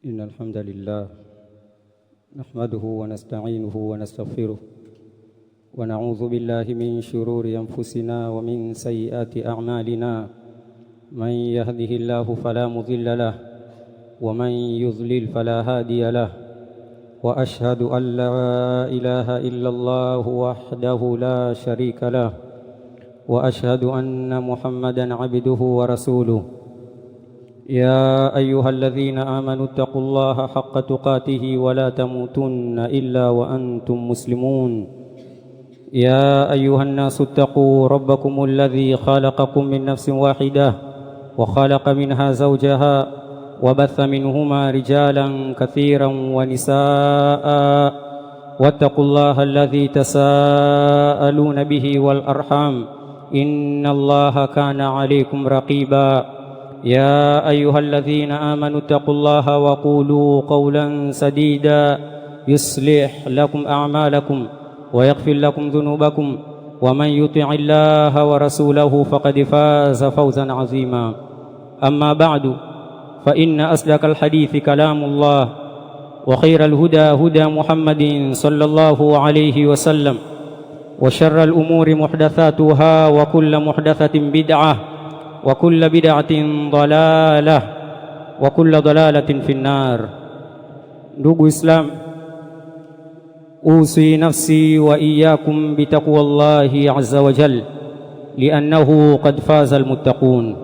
إن الحمد لله نحمده ونستعينه ونستغفره ونعوذ بالله من شرور أنفسنا ومن سيئات أعمالنا. من يهده الله فلا مضل له ومن يضلل فلا هادي له، وأشهد أن لا إله إلا الله وحده لا شريك له، وأشهد أن محمدًا عبده ورسوله. يا أيها الذين آمنوا اتقوا الله حق تقاته ولا تموتن إلا وأنتم مسلمون. يا أيها الناس اتقوا ربكم الذي خلقكم من نفس واحدة وخلق منها زوجها وبث منهما رجالا كثيرا ونساء، واتقوا الله الذي تساءلون به والأرحام إن الله كان عليكم رقيبا. يا أيها الذين آمنوا اتقوا الله وقولوا قولا سديدا يصلح لكم أعمالكم ويغفر لكم ذنوبكم، ومن يطع الله ورسوله فقد فاز فوزا عظيما. أما بعد، فإن أصدق الحديث كلام الله، وخير الهدى هدى محمد صلى الله عليه وسلم، وشر الأمور محدثاتها، وكل محدثة بدعة، وكل بدعة ضلالة، وكل ضلالة في النار. Ndugu Islam, usi nafsi wa iyyakum bitaqwallahi azza wa jal, liannahu qad faza almuttaqun.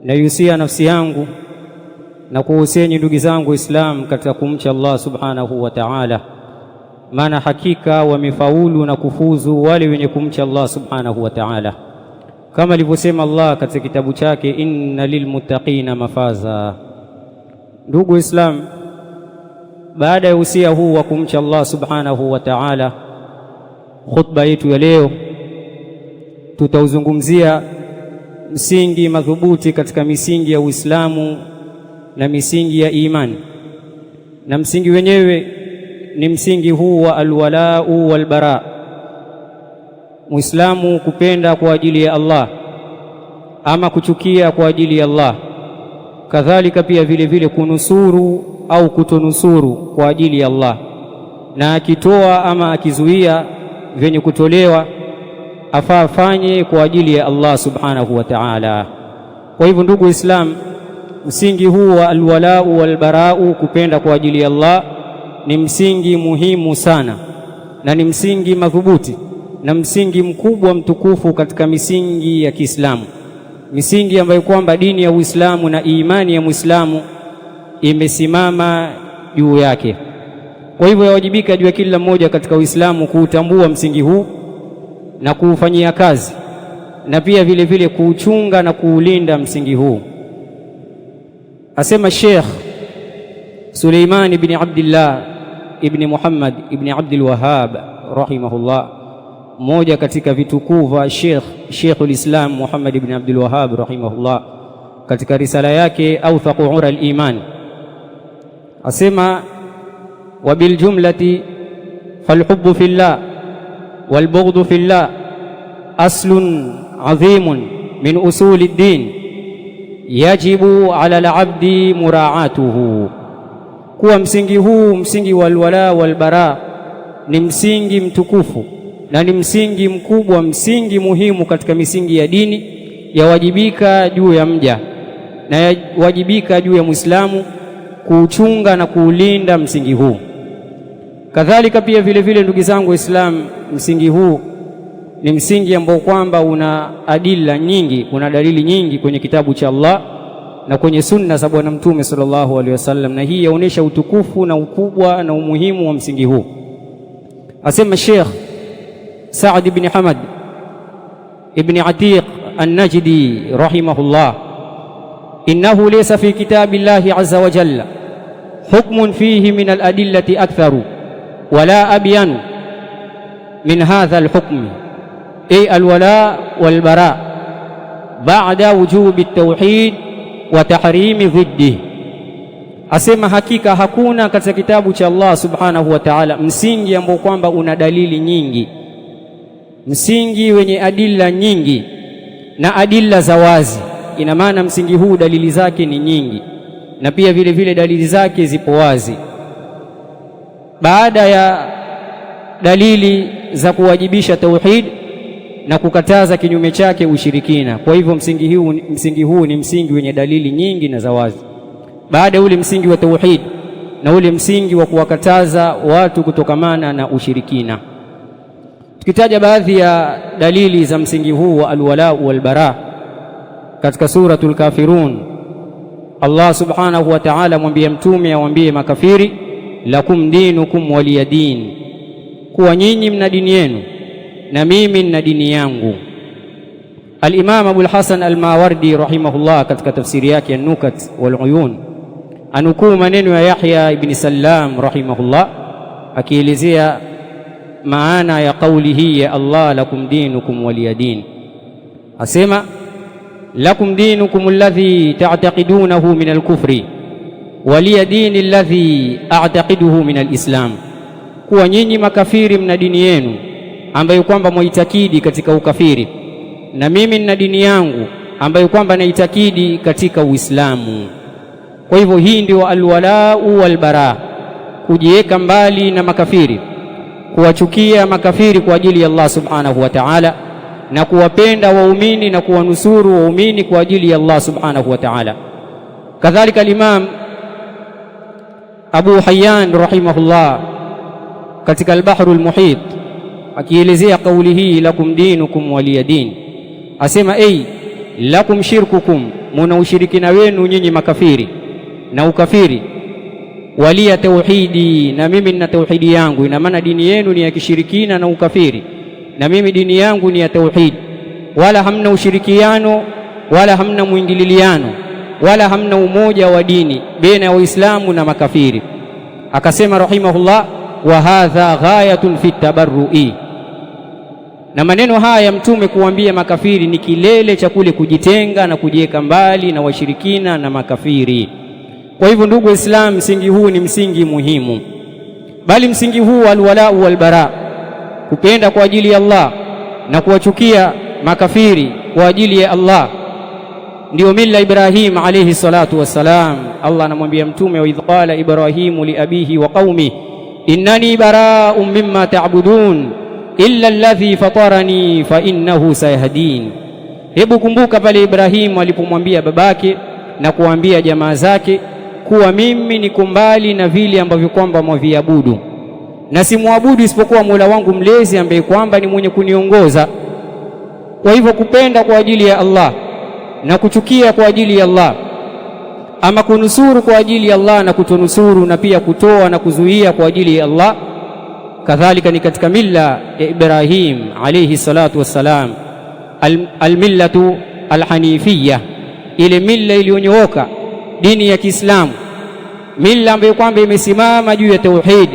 Nayusia nafsi yangu na kuhusieni ndugu zangu Islam katika kumcha Allah subhanahu wa ta'ala, maana hakika wamefaulu na kufuzu wale wenye kumcha Allah subhanahu wa ta'ala, kama alivyosema Allah katika kitabu chake, inna lilmuttaqina mafaza. Ndugu Islam, baada ya usia huu wa kumcha Allah subhanahu wa ta'ala, khutba yetu ya leo tutauzungumzia msingi madhubuti katika misingi ya Uislamu na misingi ya imani, na msingi wenyewe ni msingi huu wa alwalau walbara, Muislamu kupenda kwa ajili ya Allah ama kuchukia kwa ajili ya Allah, kadhalika pia vile vile kunusuru au kutonusuru kwa ajili ya Allah, na akitoa ama akizuia vyenye kutolewa afanye kwa ajili ya Allah subhanahu wa ta'ala. Kwa hivyo ndugu Islam, msingi huu wa alwalau walbarau, kupenda kwa ajili ya Allah, ni msingi muhimu sana na ni msingi madhubuti na msingi mkubwa mtukufu katika misingi ya Kiislamu, misingi ambayo kwamba dini ya Uislamu na imani ya Muislamu imesimama juu yake. Kwa hivyo yawajibika juu ya kila mmoja katika Uislamu kuutambua msingi huu na kuufanyia kazi, na pia vile vile kuuchunga na kuulinda msingi huu. Asema Sheikh Suleiman ibn Abdullah ibn Muhammad ibn Abdul Wahhab rahimahullah, mmoja katika vitukuu vya Sheikhul Islam Muhammad ibn Abdul Wahhab rahimahullah, katika risala yake Awthaqu Ura al-Iman, asema wa bil jumlati falhubbu fillah walbughdu fillah aslun adhimun min usuli ddin yajibu ala al-abdi muraatuhu. Kuwa msingi huu, msingi wal wala wal bara, ni msingi mtukufu na ni msingi mkubwa, msingi muhimu katika misingi ya dini, yawajibika juu ya mja na yawajibika juu ya Muislamu kuuchunga na kuulinda msingi huu. Kadhalika pia vile vile ndugu zangu Waislamu, msingi huu ni msingi ambao kwamba una adila nyingi, una dalili nyingi kwenye kitabu cha Allah na kwenye sunna za Bwana Mtume sallallahu alaihi wasallam, na hii yaonesha utukufu na ukubwa na umuhimu wa msingi huu. Asema Sheikh Saad ibn Hamad ibn Atiq an-Najdi rahimahullah, innahu laysa fi kitabillahi azza wa jalla hukmun fihi min al-adillati aktharu wala abyanu min hadha al-hukm, ay al-wala wal-bara ba'da wujubi at-tauhid wa tahrimi dhiddihi. Asema hakika hakuna katika kitabu cha Allah subhanahu wa ta'ala msingi ambao kwamba una dalili nyingi, msingi wenye adilla nyingi na adilla za wazi. Ina maana msingi huu dalili zake ni nyingi, na pia vile vile dalili zake zipo wazi. Baada ya dalili za kuwajibisha tauhid na kukataza kinyume chake ushirikina. Kwa hivyo msingi huu ni msingi wenye dalili nyingi na za wazi. Baada ya ule msingi wa tauhid na ule msingi wa kuwakataza watu kutokamana na ushirikina, tukitaja baadhi ya dalili za msingi huu wa alwala walbara, katika suratul Kafirun Allah subhanahu wa ta'ala mwambie mtume awambie makafiri, lakum dinukum waliyadin, kuwa nyinyi mna dini yenu na mimi nina dini yangu. Al-Imam Abul Hasan Al-Mawardi rahimahullah katika tafsiri yake An-Nukat wal Uyun anukuu maneno ya Yahya ibn Sallam rahimahullah akielezea maana ya kauli hii ya Allah, lakum dinukum waliyadin. Asema lakum dinukum alladhi ta'taqidunahu min al-kufri waliyadini alladhi a'taqiduhu min al-islam, kuwa nyinyi makafiri mna dini yenu ambayo kwamba mwaitakidi katika ukafiri, na mimi nina dini yangu ambayo kwamba naitakidi katika Uislamu. Kwa hivyo hii ndio alwala walbara, kujiweka mbali na makafiri, kuwachukia makafiri kwa ajili ya Allah subhanahu wa ta'ala, na kuwapenda waumini na kuwanusuru waumini kwa ajili ya Allah subhanahu wa ta'ala. Kadhalika al-Imam Abu Hayyan rahimahullah katika al-Bahrul Muhit akielezea kauli hii lakum dinukum waliyadin, asema lakum shirkukum, muna ushirikina wenu nyinyi makafiri na ukafiri, waliya tauhidi, na mimi nina tauhidi yangu. Ina maana dini yenu ni ya kishirikina na ukafiri, na mimi dini yangu ni ya tauhid. Wala hamna ushirikiano wala hamna mwingililiano wala hamna umoja wa dini baina ya Waislamu na makafiri. Akasema rahimahullah, wa hadha ghayatun fi tabarru'i, na maneno haya mtume kuambia makafiri ni kilele cha kule kujitenga na kujiweka mbali na washirikina na makafiri. Kwa hivyo ndugu Waislamu, msingi huu ni msingi muhimu, bali msingi huu alwala walbara, kupenda kwa ajili ya Allah na kuwachukia makafiri kwa ajili ya Allah, ndio mila Ibrahim alayhi salatu wassalam. Allah anamwambia mtume, wa idh qala Ibrahimu li abihi wa qaumi innani bara'un mimma ta'budun illa alladhi fatarani fa innahu sayahdin. Hebu kumbuka pale Ibrahimu alipomwambia babake na kuambia jamaa zake kuwa mimi niko mbali na vile ambavyo kwamba mwaviabudu, na simwabudu isipokuwa Mola wangu mlezi ambaye kwamba ni mwenye kuniongoza. Kwa hivyo kupenda kwa ajili ya Allah na kuchukia kwa ajili ya Allah, ama kunusuru kwa ajili ya Allah na kutonusuru, na pia kutoa na kuzuia kwa ajili ya Allah, kadhalika ni katika milla ya Ibrahim alayhi salatu wassalam, almillatu alhanifiyya, ile milla iliyonyooka, dini ya Kiislamu, milla ambayo kwamba imesimama juu ya tauhid,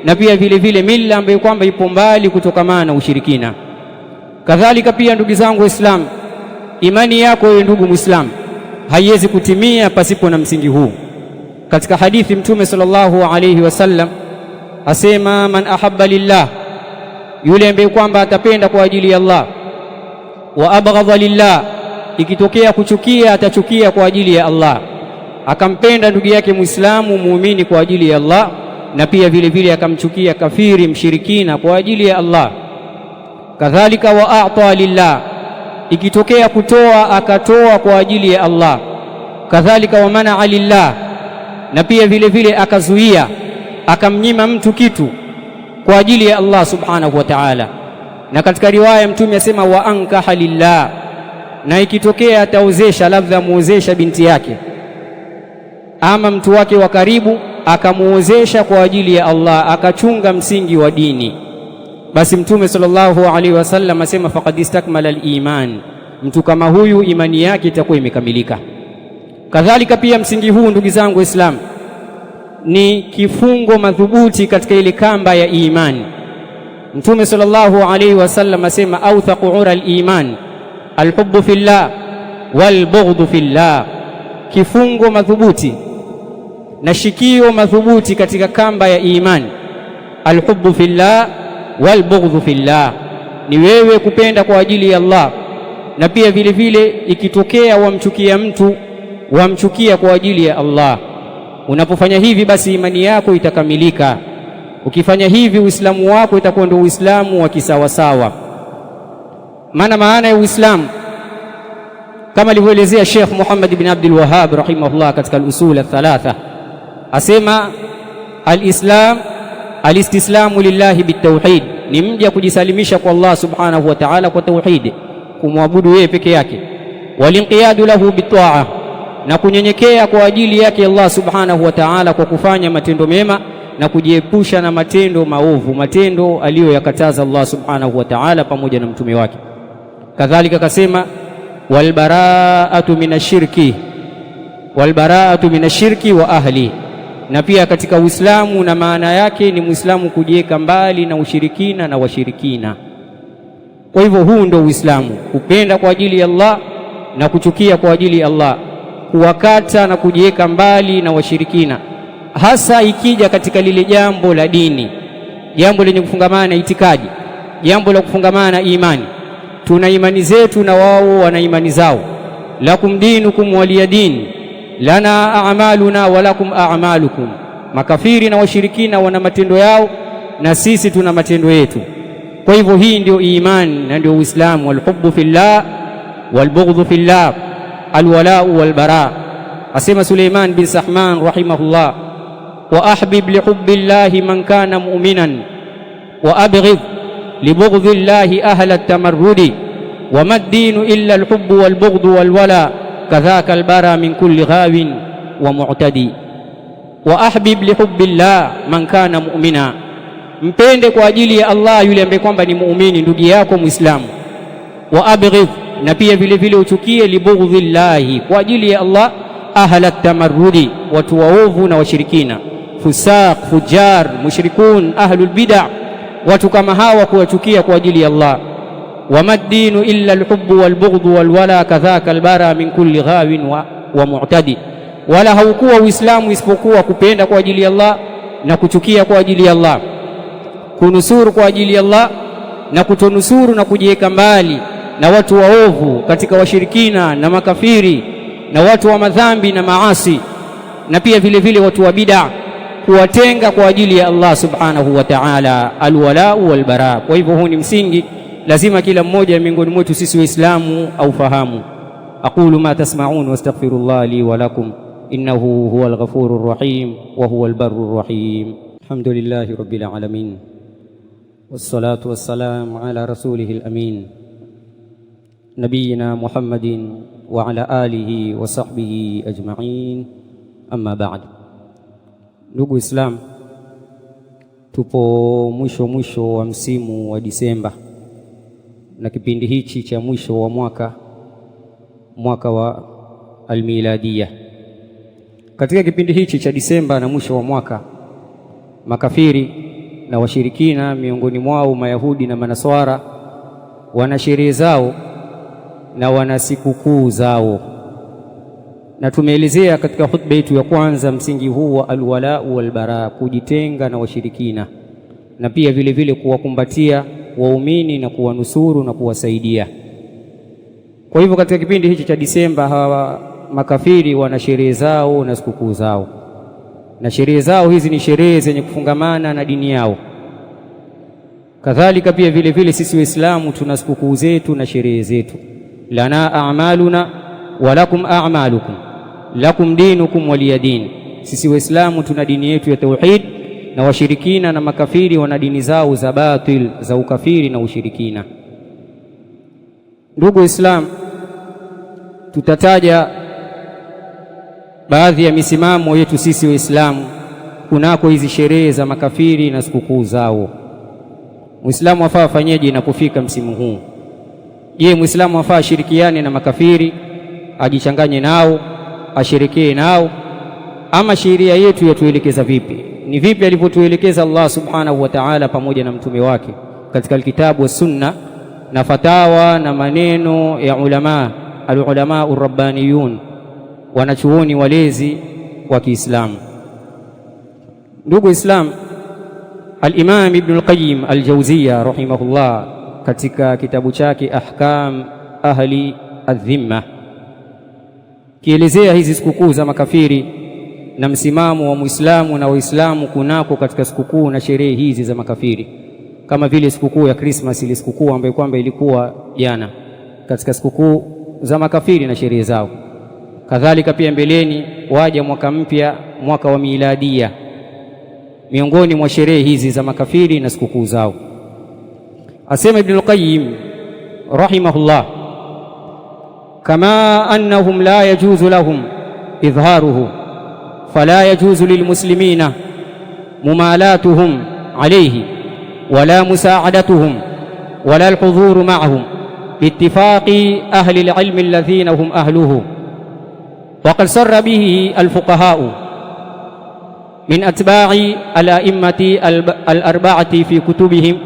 na pia vile vile milla ambayo kwamba ipo mbali kutokamana na ushirikina. Kadhalika pia ndugu zangu Waislamu, imani yako wewe ndugu Muislamu haiwezi kutimia pasipo na msingi huu. Katika hadithi mtume sallallahu alayhi wasallam asema, man ahabba lillah, yule ambaye kwamba atapenda kwa ajili ya Allah, wa abghadha lillah, ikitokea kuchukia atachukia kwa ajili ya Allah, akampenda ndugu yake Muislamu muumini kwa ajili ya Allah, na pia vile vile akamchukia kafiri mshirikina kwa ajili ya Allah. Kadhalika wa a'ta lillah, ikitokea kutoa akatoa kwa ajili ya Allah. Kadhalika wa manaa lillah, na pia vile vile akazuia akamnyima mtu kitu kwa ajili ya Allah subhanahu wa ta'ala. Na katika riwaya mtume asema wa ankaha lillah, na ikitokea ataozesha, labda muozesha binti yake ama mtu wake wa karibu, akamuozesha kwa ajili ya Allah, akachunga msingi wa dini, basi mtume sallallahu alaihi wasallam asema faqad istakmala al-iman, mtu kama huyu imani yake itakuwa imekamilika. Kadhalika pia msingi huu ndugu zangu Waislamu ni kifungo madhubuti katika ile kamba ya imani. Mtume sallallahu alaihi wasallam asema awthaqu ura al-iman al-hubbu fillah wal-bughdhu fillah, kifungo madhubuti na shikio madhubuti katika kamba ya imani, al-hubbu fillah wal-bughdhu fillah, ni wewe kupenda kwa ajili ya Allah, na pia vile vile ikitokea wamchukia mtu wamchukia kwa ajili ya Allah. Unapofanya hivi basi imani yako itakamilika. Ukifanya hivi Uislamu wako itakuwa ndio Uislamu wa kisawasawa. Maana ya Uislamu kama alivyoelezea Sheikh Muhammad ibn Abdul Wahhab rahimahullah katika al-usul al-thalatha, asema al-Islam al-istislamu lillahi bitawhid, ni mja kujisalimisha kwa Allah subhanahu wa ta'ala kwa tauhid, kumwabudu yeye peke yake. Walinqiyadu lahu bitaa, na kunyenyekea kwa ajili yake Allah subhanahu wa ta'ala kwa kufanya matendo mema na kujiepusha na matendo maovu, matendo aliyoyakataza Allah subhanahu wa ta'ala pamoja na mtume wake. Kadhalika akasema walbaraatu minashirki wa ahli, na pia katika Uislamu na maana yake ni Muislamu kujiweka mbali na ushirikina na washirikina. Kwa hivyo huu ndio Uislamu, kupenda kwa ajili ya Allah na kuchukia kwa ajili ya Allah, kuwakata na kujiweka mbali na washirikina, hasa ikija katika lile jambo la dini, jambo lenye kufungamana na itikadi, jambo la kufungamana na imani. Tuna imani zetu na wao wana imani zao. Lakum dinukum waliya din, lana a'maluna wa lakum a'malukum. Makafiri na washirikina wana matendo yao na sisi tuna matendo yetu. Kwa hivyo hii ndio imani na ndio Uislamu, walhubbu fillah walbughdhu fillah, alwalau walbara. Asema Suleiman bin Sahman rahimahullah, wa ahbib lihubbillahi man kana mu'minan wa abghid libughdhillahi ahla at-tamarrudi, wa ma ad-dinu illa al-hubbu wal-bughdhu wal-wala, kadhaka al-bara min kulli ghawin wa mu'tadi. Wa ahbib lihubbillah man kana mu'mina, mpende kwa ajili ya Allah yule ambaye kwamba ni muumini, ndugu yako Muislamu. Wa abghid, na pia vile vile uchukie libughdhillahi, kwa ajili ya Allah, ahla at-tamarrudi, watu waovu na washirikina, fusaq, fujar, mushrikun, ahlul bid'ah, watu kama hawa kuwachukia kwa ajili ya Allah. Wa maddinu illa alhubbu walbughdhu walwala, kadhaka albara min kulli ghawin wa mu'tadi. Wala haukuwa Uislamu isipokuwa kupenda kwa ajili ya Allah na kuchukia kwa ajili ya Allah, kunusuru kwa ajili ya Allah na kutonusuru, na kujiweka mbali na watu waovu katika washirikina na makafiri na watu wa madhambi na maasi, na pia vile vile watu wa bid'a, kuwatenga kwa ajili ya Allah subhanahu wa ta'ala, alwalau walbara. Kwa hivyo huu ni msingi lazima kila mmoja miongoni mwetu sisi Waislamu aufahamu. Aqulu ma tasma'un wastaghfirullah li wa lakum innahu huwal ghafurur rahim wa huwal barrur rahim. Alhamdulillahi rabbil alamin, wassalatu wassalamu ala rasulihil amin, nabiyina Muhammadin wa ala alihi wa sahbihi ajma'in, amma ba'd. Ndugu Islam, tupo mwisho wa msimu wa Disemba, na kipindi hichi cha mwisho wa mwaka wa almiladia. Katika kipindi hichi cha Disemba na mwisho wa mwaka, makafiri na washirikina, miongoni mwao Mayahudi na Manaswara, wana sherehe zao na wana sikukuu zao, na tumeelezea katika khutba yetu ya kwanza msingi huu wa alwalau walbara, kujitenga na washirikina na pia vile vile kuwakumbatia waumini na kuwanusuru na kuwasaidia. Kwa hivyo katika kipindi hichi cha Disemba, hawa makafiri wana sherehe zao na sikukuu zao, na sherehe zao hizi ni sherehe zenye kufungamana na dini yao. Kadhalika pia vile vile sisi Waislamu tuna sikukuu zetu na sherehe zetu. Lana a'maluna wa lakum a'malukum, lakum dinukum waliya din. Sisi Waislamu tuna dini yetu ya tauhid, na washirikina na makafiri wana dini zao za batil, za ukafiri na ushirikina. Ndugu Islam, tutataja baadhi ya misimamo yetu sisi Waislamu kunako hizi sherehe za makafiri na sikukuu zao. Muislamu afaa afanyeje inapofika msimu huu? Je, Muislamu afaa ashirikiane na makafiri, ajichanganye nao, asherekee nao, ama sheria yetu yatuelekeza vipi? Ni vipi alivyotuelekeza Allah subhanahu wa ta'ala pamoja na mtume wake katika alkitabu wa sunna na fatawa na maneno ya ulama urabbaniyun, wanachuoni walezi wa Kiislamu. Ndugu Islam, al-Imam Ibn al-Qayyim al-Jawziyya rahimahullah katika kitabu chake Ahkam Ahli Adh-Dhimma, kielezea hizi sikukuu za makafiri na msimamo wa Muislamu na Waislamu kunako katika sikukuu na sherehe hizi za makafiri, kama vile sikukuu ya Christmas, ile sikukuu ambayo kwamba ilikuwa jana, katika sikukuu za makafiri na sherehe zao. Kadhalika pia mbeleni waja mwaka mpya, mwaka wa miladia, miongoni mwa sherehe hizi za makafiri na sikukuu zao. Asema Ibn al-Qayyim rahimahullah, kama annahum la yajuzu lahum idharuhu fala yajuzu lilmuslimina mumalatuhum alayhi wala musaadatuhum wala alhudhuru ma'ahum biittifaqi ahli alilmi alladhina hum ahluhu. وقد سر به الفقهاء من أتباع الأئمة الأربعة في كتبهم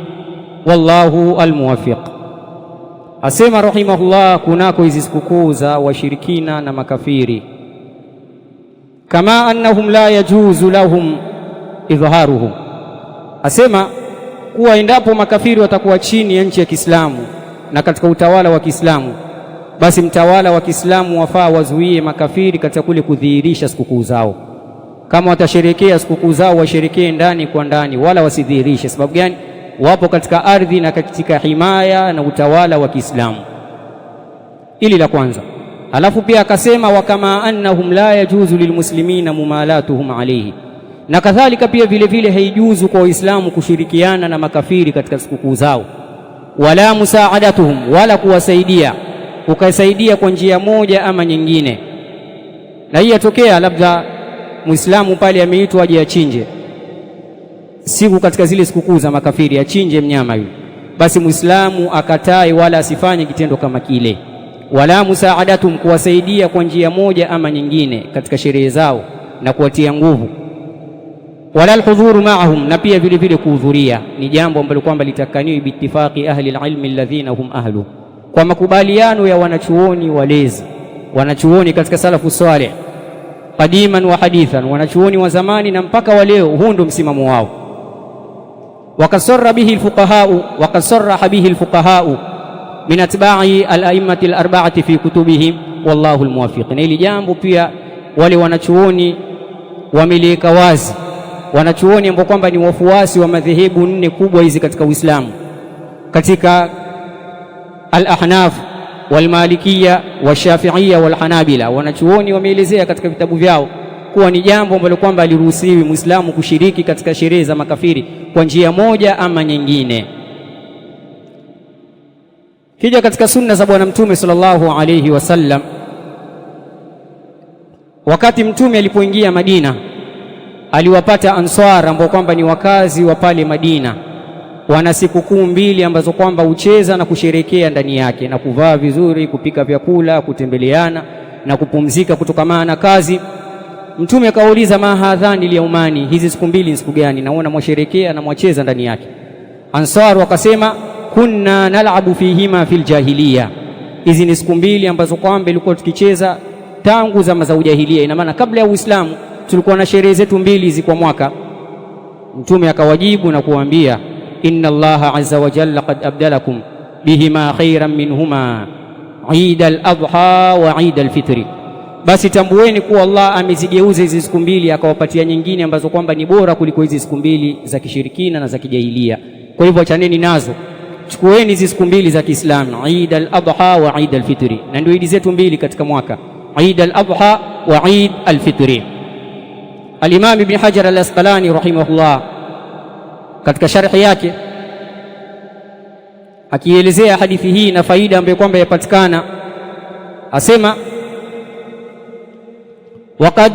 والله الموفق. Asema rahimahullah, kunako hizi sikukuu za washirikina na makafiri, kama annahum la yajuzu lahum idharuhum, asema kuwa endapo makafiri watakuwa chini ya nchi ya Kiislamu na katika utawala wa Kiislamu, basi mtawala wa Kiislamu wafaa wazuie makafiri katika kule kudhihirisha sikukuu zao. Kama watasherekea sikukuu zao, washerekee ndani kwa ndani, wala wasidhihirishe. Sababu gani? Wapo katika ardhi na katika himaya na utawala wa Kiislamu. Ili la kwanza. Alafu pia akasema, wa kama annahum la yajuzu lilmuslimina mumalatuhum alayhi, na kadhalika pia vile vile haijuzu kwa Waislamu kushirikiana na makafiri katika sikukuu zao, wala musaadatuhum, wala kuwasaidia, ukasaidia kwa njia moja ama nyingine. Na hii yatokea labda Muislamu pale ameitwa aje achinje siku katika zile sikukuu za makafiri, achinje mnyama yule, basi Muislamu akatai wala asifanye kitendo kama kile. Wala musaadatum, kuwasaidia kwa njia moja ama nyingine katika sherehe zao na kuwatia nguvu. Wala alhudhuru ma'ahum, na pia vile vile kuhudhuria, ni jambo ambalo kwamba litakaniwi biittifaqi ahli alilmi alladhina hum ahlu, kwa makubaliano ya wanachuoni walezi, wanachuoni katika salafu salih qadiman wa hadithan, wanachuoni wa zamani na mpaka wa leo, huu ndio msimamo wao. Wakasarra bihi alfuqahau min atba'i al-a'immati al-arba'ati fi kutubihim wallahu al-muwaffiq. Na hili jambo pia wale wanachuoni wameliweka wazi, wanachuoni ambao kwamba ni wafuasi wa madhehebu nne kubwa hizi katika Uislamu, katika al-Ahnaf wal-Malikiyya wash-Shafi'iyya wal-Hanabila. Wanachuoni wameelezea katika vitabu vyao kuwa ni jambo ambalo kwamba aliruhusiwi Muislamu kushiriki katika sherehe za makafiri kwa njia moja ama nyingine. Kija katika sunna za Bwana Mtume sallallahu alayhi wasallam, wakati Mtume alipoingia Madina, aliwapata Ansar ambao kwamba ni wakazi wa pale Madina, wana sikukuu mbili ambazo kwamba hucheza na kusherekea ndani yake na kuvaa vizuri, kupika vyakula, kutembeleana na kupumzika kutokamana na kazi. Mtume akauliza, ma hadhani liyaumani, hizi siku mbili ni siku gani? Naona mwasherekea na mwacheza ndani yake. Ansar wakasema, kunna nal'abu fihima fil jahiliya, hizi ni siku mbili ambazo kwamba ilikuwa tukicheza tangu zama za ujahiliya. Ina maana kabla ya Uislamu tulikuwa na sherehe zetu mbili hizi kwa mwaka. Mtume akawajibu na kuambia, inna Allaha azza wa jalla qad abdalakum bihima khairan minhuma Eid al-Adha wa Eid al-Fitri, basi tambueni kuwa Allah amezigeuza hizi siku mbili akawapatia nyingine ambazo kwamba ni bora kuliko hizi siku mbili za kishirikina na za kijahilia. Kwa hivyo achaneni nazo, chukueni hizi siku mbili za Kiislamu, Eid al-Adha wa Eid al-Fitri, na ndio idi zetu mbili katika mwaka, Eid al-Adha wa Eid al-Fitri. Al-Imam Ibn Hajar al-Asqalani rahimahullah katika sharhi yake akielezea hadithi hii na faida ambayo kwamba yapatikana, asema, waqad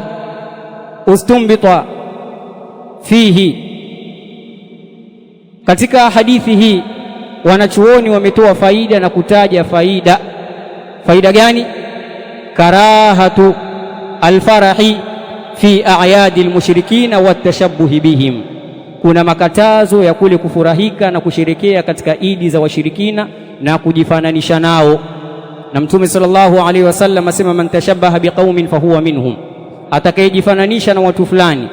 ustumbita fihi, katika hadithi hii wanachuoni wametoa faida na kutaja faida. Faida gani? Karahatu alfarahi fi a'yadi almushrikina watashabbuhi bihim, kuna makatazo ya kule kufurahika na kusherekea katika idi za washirikina na kujifananisha nao. Na Mtume sallallahu alaihi wasallam asema, man tashabbaha biqaumin fahuwa minhum, atakayejifananisha na watu fulani,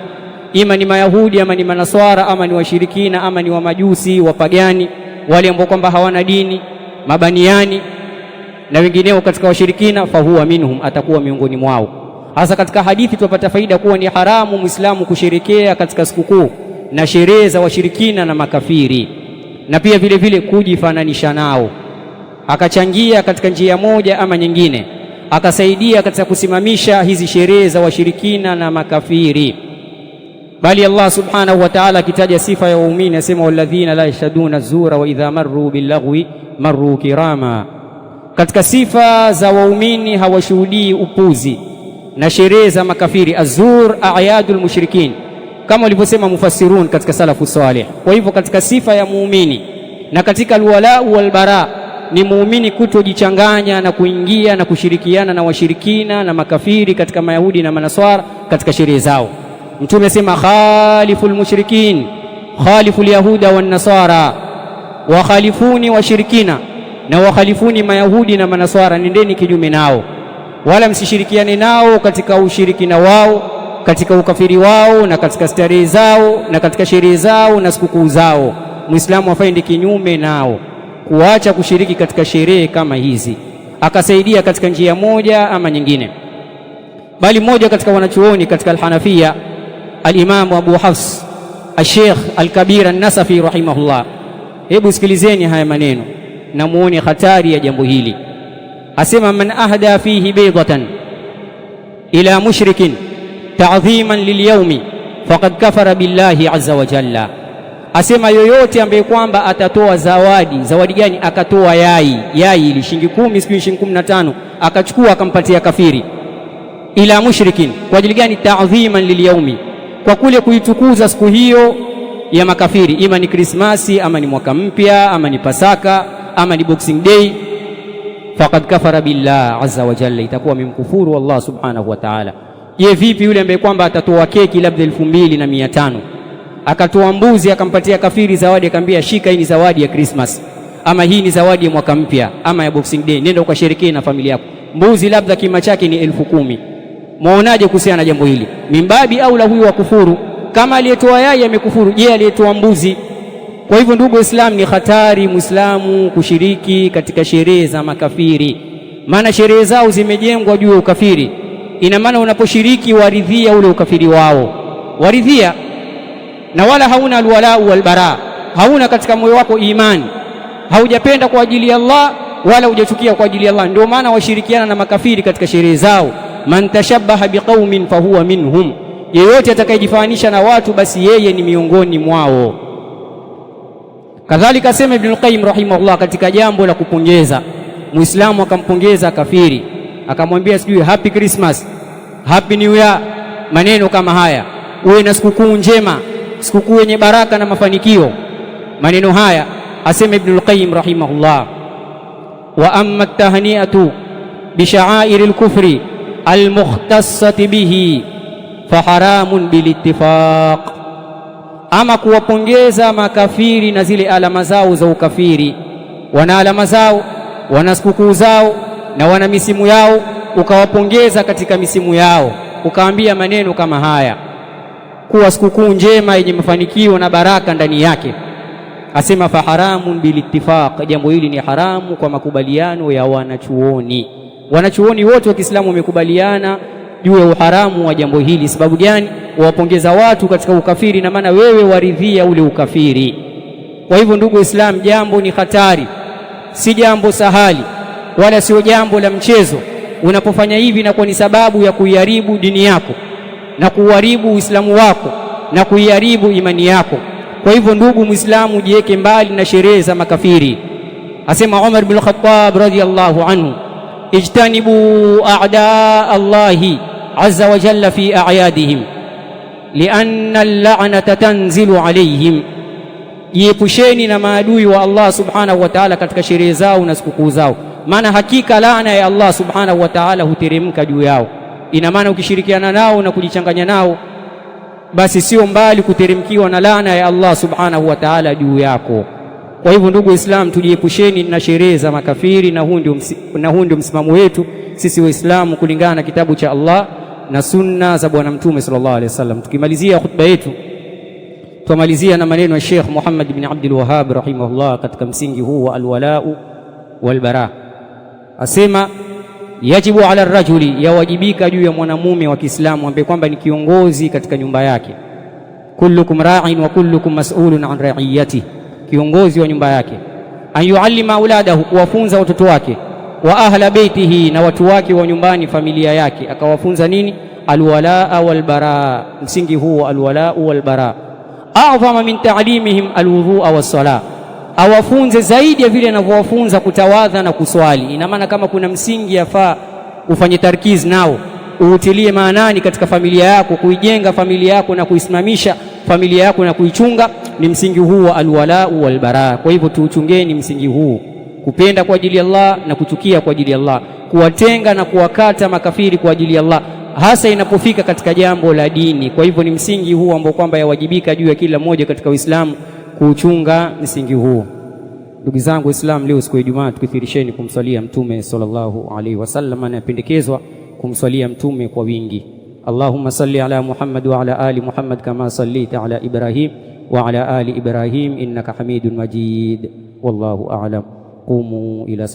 ima ni Mayahudi ama ni Manaswara ama ni washirikina ama ni wamajusi wapagani, wale ambao kwamba hawana dini, mabaniani na wengineo katika washirikina, fahuwa minhum, atakuwa miongoni mwao. Hasa katika hadithi tupata faida kuwa ni haramu Muislamu kusherekea katika sikukuu na sherehe za washirikina na makafiri, na pia vile vile kujifananisha nao, akachangia katika njia moja ama nyingine, akasaidia katika kusimamisha hizi sherehe za washirikina na makafiri. Bali Allah subhanahu wa ta'ala akitaja sifa ya waumini asema, walladhina la yashhaduna zura wa idha marru billaghwi marru kirama. Katika sifa za waumini hawashuhudii upuzi na sherehe za makafiri. Azur a'yadul mushrikin, kama walivyosema mufassirun katika salafu salih. Kwa hivyo katika sifa ya muumini na katika alwala wal bara ni muumini kutojichanganya na kuingia na kushirikiana na washirikina na makafiri katika Mayahudi na Manaswara katika sherehe zao. Mtume sema khaliful mushrikin, khaliful yahuda wan nasara, wa khalifuni washirikina na wakhalifuni Mayahudi na Manaswara, nendeni kinyume nao, wala msishirikiane nao katika ushirikina wao, katika ukafiri wao, na katika starehe zao, na katika sherehe zao na sikukuu zao. Muislamu afaende kinyume nao, kuacha kushiriki katika sherehe kama hizi, akasaidia katika njia moja ama nyingine. Bali mmoja katika wanachuoni katika al-Hanafiya, al-Imam Abu Hafs al-Sheikh al-Kabir an-Nasafi rahimahullah, hebu sikilizeni haya maneno na muone hatari ya jambo hili. Asema, man ahda fihi baydatan ila mushrikin ta'dhiman lilyawmi faqad kafara billahi azza wa jalla. Asema yoyote ambaye kwamba atatoa zawadi gani? Akatoa yai ili shilingi 10 siku shilingi 15, akachukua akampatia kafiri. Ila mushrikin, kwa ajili gani? Ta'dhiman lilyawmi, kwa kule kuitukuza siku hiyo ya makafiri, ima ni Krismasi ama ni mwaka mpya ama ni Pasaka ama ni Boxing Day. Faqad kafara billah azza wa jalla, itakuwa amemkufuru Allah subhanahu wa ta'ala. Je, vipi yule ambaye kwamba atatoa keki labda 2500 akatoa mbuzi akampatia kafiri zawadi, akamwambia shika, hii ni zawadi ya Christmas, ama hii ni zawadi ya mwaka mpya ama ya Boxing Day, nenda ukasherekee na familia yako. Mbuzi labda kima chake ni 10,000. Muonaje kuhusiana na jambo hili? Mimbabi au la huyu wa kufuru? Kama aliyetoa yai amekufuru, je aliyetoa mbuzi? Kwa hivyo ndugu Waislamu, ni hatari Muislamu kushiriki katika sherehe za makafiri, maana sherehe zao zimejengwa juu ya ukafiri. Ina maana unaposhiriki waridhia ule ukafiri wao, waridhia, na wala hauna alwala wal bara, hauna katika moyo wako imani, haujapenda kwa ajili ya Allah wala hujachukia kwa ajili ya Allah. Ndio maana washirikiana na makafiri katika sherehe zao. Man tashabbaha biqaumin fahuwa minhum, yeyote atakayejifananisha na watu basi yeye ni miongoni mwao. Kadhalika sema Ibn al-Qayyim rahimahullah katika jambo la kupongeza, Muislamu akampongeza kafiri, akamwambia sijui happy Christmas, happy new year, maneno kama haya, uwe na sikukuu njema, sikukuu yenye baraka na mafanikio. Maneno haya asema Ibn al-Qayyim rahimahullah, wa amma at-tahni'atu bi sha'airil kufri al-mukhtassati bihi fa haramun bil ittifaq. Ama kuwapongeza makafiri na zile alama zao za ukafiri, wana alama zao, wana sikukuu zao na wana misimu yao, ukawapongeza katika misimu yao, ukaambia maneno kama haya kuwa sikukuu njema yenye mafanikio na baraka ndani yake, asema fa haramun bil ittifaq, jambo hili ni haramu kwa makubaliano ya wanachuoni. Wanachuoni wote wa Kiislamu wamekubaliana juu ya uharamu wa jambo hili. Sababu gani? Wawapongeza watu katika ukafiri, na maana wewe waridhia ule ukafiri. Kwa hivyo ndugu Islam, jambo ni hatari, si jambo sahali wala sio jambo la mchezo. Unapofanya hivi na kwa ni sababu ya kuiharibu dini yako na kuharibu Uislamu wako na kuiharibu imani yako. Kwa hivyo ndugu Muislamu, jiweke mbali na sherehe za makafiri. Asema Umar bin Khattab radhiyallahu anhu, ijtanibu a'da Allahi azza wa jalla fi a'yadihim lianna al-la'nata tanzilu alayhim, jiepusheni na maadui wa Allah subhanahu wa ta'ala katika sherehe zao na sikukuu zao, maana hakika laana ya Allah subhanahu wa ta'ala huteremka juu yao. Ina maana ukishirikiana nao na kujichanganya nao, basi sio mbali kuteremkiwa na laana ya Allah subhanahu wa ta'ala juu yako. Kwa hivyo ndugu Islam, tujiepusheni na sherehe za makafiri, na huu ndio msimamo wetu sisi Waislamu kulingana na kitabu cha Allah na sunna za Bwana Mtume sallallahu alaihi wasallam. Tukimalizia khutba yetu, tumalizia na maneno ya Sheikh Muhammad ibn Abdul Wahhab rahimahullah katika msingi huu wa alwalau walbara. Asema yajibu ala rajuli, yawajibika juu ya mwanamume wa Kiislamu ambaye kwamba ni kiongozi katika nyumba yake. Kullukum ra'in wa kullukum mas'ulun an ra'iyati, kiongozi wa nyumba yake. An yuallima auladahu, kuwafunza watoto wake. Wa ahla baitihi, na watu wake wa nyumbani, familia yake, akawafunza nini? Alwalaa walbara, msingi huo alwalaa walbara. A'dhama min ta'limihim alwudhu'a was-salah, awafunze zaidi ya vile anavyowafunza kutawadha na kuswali. Ina maana kama kuna msingi yafaa ufanye tarkiz nao, uutilie maanani katika familia yako, kuijenga familia yako na kuisimamisha familia yako na kuichunga, ni msingi huu wa alwala walbara. Kwa hivyo tuuchungeni msingi huu, kupenda kwa ajili ya Allah na kuchukia kwa ajili ya Allah, kuwatenga na kuwakata makafiri kwa ajili ya Allah, hasa inapofika katika jambo la dini. Kwa hivyo ni msingi huu ambao kwamba yawajibika juu ya kila mmoja katika Uislamu kuuchunga msingi huu. Ndugu zangu Waislamu, leo siku ya Ijumaa tukithirisheni kumswalia Mtume sallallahu alaihi wasallam, na yapendekezwa kumswalia Mtume kwa wingi. Allahumma salli ala Muhammad wa ala ali Muhammad kama sallaita ala Ibrahim wa ala ali Ibrahim innaka Hamidun Majid. Wallahu a'lam. Qumu ila